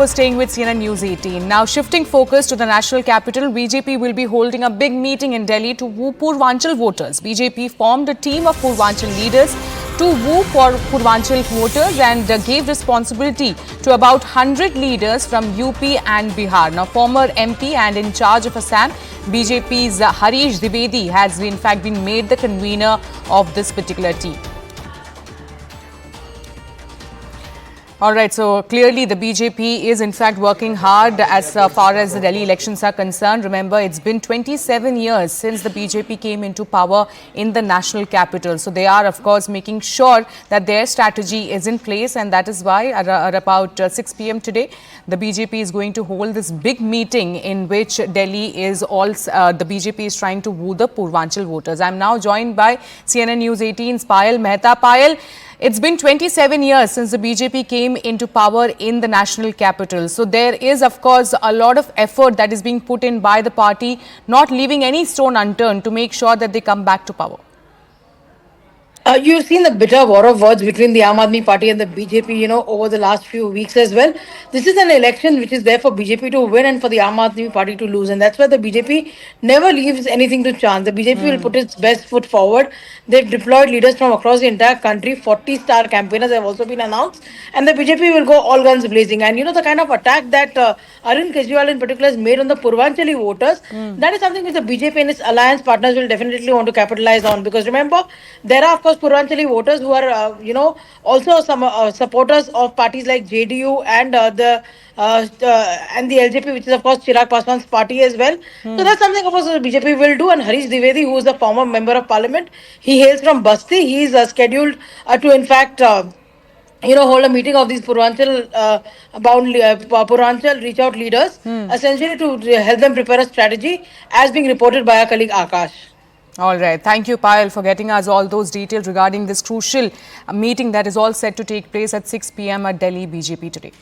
Staying with CNN News 18. Now shifting focus to the national capital, BJP will be holding a big meeting in Delhi to woo Purvanchal voters. BJP formed a team of Purvanchal leaders to woo for Purvanchal voters and gave responsibility to about 100 leaders from UP and Bihar. Now former MP and in charge of Assam, BJP's Harish Dwivedi has in fact been made the convener of this particular team. All right, so clearly the BJP is in fact working hard as far as the Delhi elections are concerned. Remember, it's been 27 years since the BJP came into power in the national capital. So they are, of course, making sure that their strategy is in place, and that is why at about 6 p.m. today, the BJP is going to hold this big meeting in which Delhi is the BJP is trying to woo the Purvanchal voters. I'm now joined by CNN News 18's Payal Mehta. Payal, it's been 27 years since the BJP came into power in the national capital. So there is, of course, a lot of effort that is being put in by the party, not leaving any stone unturned to make sure that they come back to power. You've seen the bitter war of words between the Aam Aadmi Party and the BJP, over the last few weeks as well. This is an election which is there for BJP to win and for the Aam Aadmi Party to lose. And that's why the BJP never leaves anything to chance. The BJP will put its best foot forward. They've deployed leaders from across the entire country. 40-star campaigners have also been announced. And the BJP will go all guns blazing. And the kind of attack that Arvind Kejriwal in particular has made on the Purvanchali voters, that is something which the BJP and its alliance partners will definitely want to capitalize on. Because remember, there are, of course, Purvanchali voters who are, also some supporters of parties like JDU and the LJP, which is of course Chirag Paswan's party as well. So that's something, of course, the BJP will do. And Harish Dwivedi, who is a former member of parliament, he hails from Basti. He is scheduled to, in fact, hold a meeting of these Purvanchal Purvanchal reach out leaders, essentially to help them prepare a strategy, as being reported by our colleague Akash. All right. Thank you, Payal, for getting us all those details regarding this crucial meeting that is all set to take place at 6 p.m. at Delhi BJP today.